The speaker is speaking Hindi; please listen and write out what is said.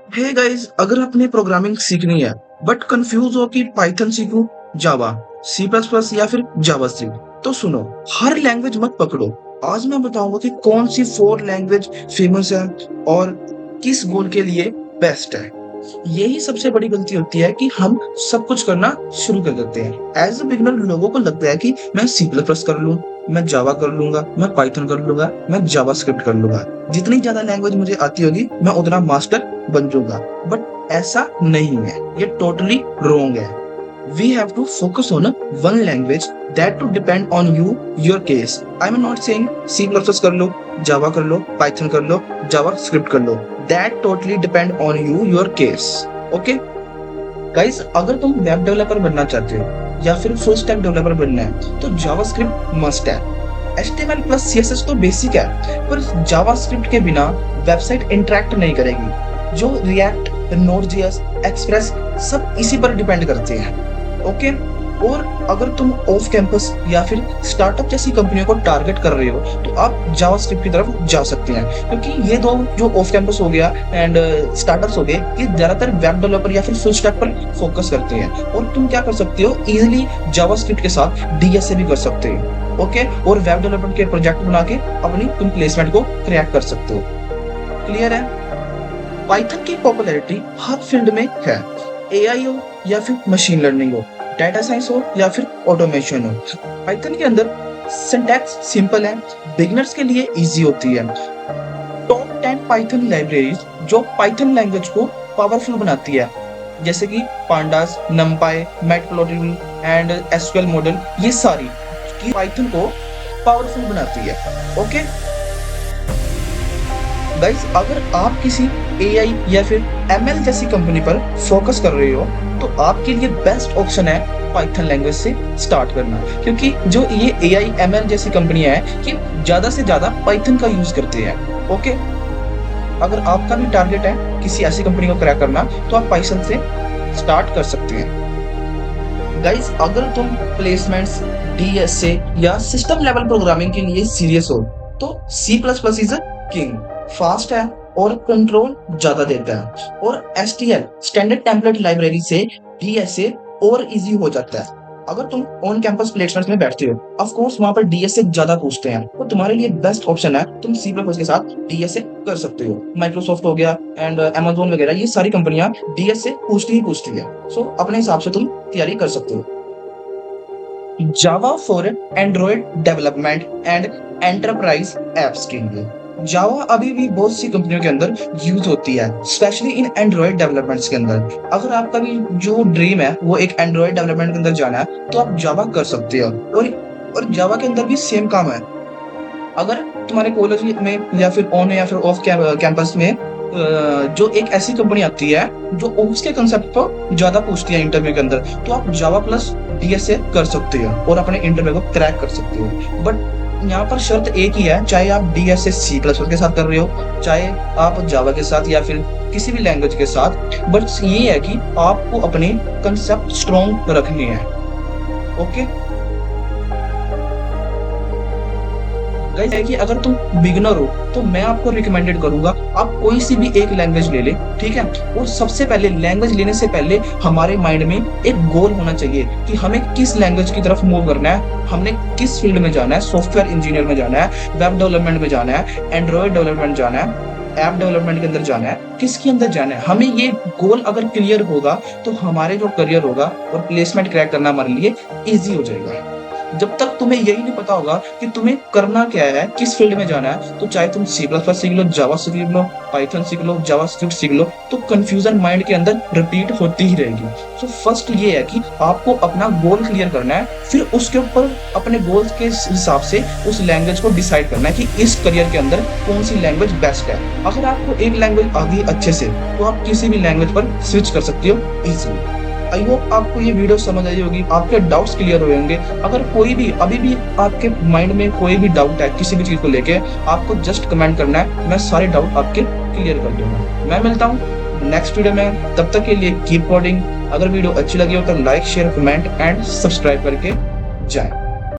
हे गाइस, अगर आपने प्रोग्रामिंग सीखनी है बट कंफ्यूज हो कि पाइथन सीखूं, जावा, सी प्लस प्लस या फिर जावास्क्रिप्ट, तो सुनो, हर लैंग्वेज मत पकड़ो। आज मैं बताऊंगा कि कौन सी 4 लैंग्वेज फेमस है और किस गोल के लिए बेस्ट है। यही सबसे बड़ी गलती होती है कि हम सब कुछ करना शुरू कर देते हैं। एज अ बिगिनर लोगों को लगता है कि मैं सी प्लस प्लस कर लूं, मैं जावा कर लूंगा, मैं पाइथन कर लूंगा, मैं जावास्क्रिप्ट कर लूंगा। जितनी ज्यादा लैंग्वेज मुझे आती होगी मैं उतना मास्टर बन जाऊंगा। बट ऐसा नहीं है, ये टोटली रॉन्ग है। We have to focus on one language that to depend on you, your case. I'm not saying C++ कर लो, Java कर लो, Python कर लो, JavaScript कर लो. That totally depend on you, your case. Okay? Guys, अगर तुम वेब डेवलपर बनना चाहते हो या फिर फुल स्टैक डेवलपर बनना है तो जावास्क्रिप्ट मस्ट है। HTML प्लस CSS तो बेसिक है, पर जावास्क्रिप्ट के बिना वेबसाइट इंटरेक्ट नहीं करेगी। जो रिएक्ट, नोड.js, एक्सप्रेस सब इसी पर डिपेंड करते हैं। ओके, और अगर तुम ऑफ कैंपस या फिर स्टार्टअप जैसी कंपनियों को टारगेट कर रहे हो तो आप जावास्क्रिप्ट की तरफ जा सकते हैं, क्योंकि ये दो जो ऑफ कैंपस हो गया एंड स्टार्टअप्स हो गए, ये ज्यादातर वेब डेवलपर या फिर फुल स्टैक पर फोकस करते हैं। और तुम क्या कर सकते हो, इजिली जावास्क्रिप्ट के साथ डीएसए भी कर सकते हो। ओके, और वेब डेवलपमेंट के प्रोजेक्ट बना के अपनी तुम प्लेसमेंट को क्रैक कर सकते हो। क्लियर है? पाइथन की पॉपुलैरिटी हर फील्ड में है, एआई हो या फिर मशीन लर्निंग हो, डाटा साइंस हो या फिर ऑटोमेशन हो। पाइथन के अंदर सिंटैक्स सिंपल है, बिगिनर्स के लिए इजी होती है। टॉप 10 पाइथन लाइब्रेरीज जो पाइथन लैंग्वेज को पावरफुल बनाती है, जैसे कि pandas, नमपाई, matplotlib and SQL model, ये सारी की पाइथन को पावरफुल बनाती है। ओके गाइस, अगर आप किसी एआई या फिर एमएल जैसी कंपनी पर फोकस कर रहे हो तो आपके लिए बेस्ट ऑप्शन है पाइथन लैंग्वेज से स्टार्ट करना, क्योंकि जो ये एआई एमएल जैसी कंपनियां हैं कि ज्यादा से ज्यादा पाइथन का यूज करते हैं। ओके, अगर आपका भी टारगेट है किसी ऐसी कंपनी को क्रैक करना तो आप पाइथन से स्टार्ट कर सकते हैं। गाइस, अगर तुम प्लेसमेंट्स, डीएसए या सिस्टम लेवल प्रोग्रामिंग के लिए सीरियस हो तो C plus plus is a king. Fast है और कंट्रोल ज्यादा देता है, और एसटीएल स्टैंडर्ड टेम्पलेट लाइब्रेरी से डीएसए और इजी हो जाता है। अगर तुम ऑन कैंपस प्लेसमेंट्स में बैठते हो, ऑफ कोर्स वहां पर डीएसए ज्यादा पूछते हैं, तो तुम्हारे लिए बेस्ट ऑप्शन है तुम सी प्लस के साथ डीएसए कर सकते हो। माइक्रोसॉफ्ट हो गया एंड अमेजोन वगैरह, ये सारी कंपनियां डीएसए पूछती है। सो अपने हिसाब से तुम तैयारी कर सकते हो। Java for Android development and enterprise apps के लिए जावा अभी भी बहुत सी कंपनियों के अंदर यूज होती है, स्पेशली इन एंड्रॉइड डेवलपमेंट्स के अंदर। अगर आपका भी जो ड्रीम है वो एक एंड्रॉइड डेवलपमेंट के अंदर जाना है तो आप जावा कर सकते हो। और जावा के अंदर भी सेम काम है। अगर तुम्हारे कॉलेज में या फिर ऑन या फिर ऑफ कैंपस में जो एक ऐसी कंपनी आती है जो उसके कंसेप्ट पर ज्यादा पूछती है इंटरव्यू के अंदर, तो आप जावा प्लस डीएसए कर सकते हो और अपने इंटरव्यू को क्रैक कर सकते हो। बट यहाँ पर शर्त एक ही है, चाहे आप डीएसए सी प्लस के साथ कर रहे हो, चाहे आप जावा के साथ या फिर किसी भी लैंग्वेज के साथ, बट ये है कि आपको अपने कंसेप्ट स्ट्रॉन्ग रखनी है। ओके गाइस, है कि अगर तुम बिगिनर हो तो मैं आपको रिकमेंडेड करूंगा आप कोई सी भी एक लैंग्वेज ले ले, ठीक है। और सबसे पहले लैंग्वेज लेने से पहले हमारे माइंड में एक गोल होना चाहिए कि हमें किस लैंग्वेज की तरफ मूव करना है, हमने किस फील्ड में जाना है। सॉफ्टवेयर इंजीनियर में जाना है, वेब डेवलपमेंट में जाना है, एंड्रॉइड डेवलपमेंट जाना है, ऐप डेवलपमेंट के अंदर जाना है, किसके अंदर जाना है। हमें ये गोल अगर क्लियर होगा तो हमारे जो करियर होगा और प्लेसमेंट क्रैक करना हमारे लिए इजी हो जाएगा। जब तक तुम्हें यही नहीं पता होगा कि तुम्हें करना क्या है, किस फील्ड में जाना है, तो चाहे तुम सी प्लस प्लस सीख लो, जावा सीख लो, पाइथन सीख लो, जावास्क्रिप्ट सीख लो, तो कंफ्यूजन माइंड के अंदर रिपीट होती ही रहेगी। सो फर्स्ट ये है कि आपको अपना गोल क्लियर करना है, फिर उसके ऊपर अपने गोल्स के हिसाब से उस लैंग्वेज को डिसाइड करना है कि इस करियर के अंदर कौन सी लैंग्वेज बेस्ट है। अगर आपको एक लैंग्वेज आ गई अच्छे से तो आप किसी भी लैंग्वेज पर स्विच कर सकते हो इजीली। आई होप आपको ये वीडियो समझ आई होगी, आपके डाउट्स क्लियर हो होंगे। अगर कोई भी अभी भी आपके माइंड में कोई भी डाउट है किसी भी चीज को लेके, आपको जस्ट कमेंट करना है, मैं सारे डाउट आपके क्लियर कर दूंगा। मैं मिलता हूँ नेक्स्ट वीडियो में, तब तक के लिए कीप कोडिंग। अगर वीडियो अच्छी लगी हो तो like, share, comment and subscribe करके जाएं।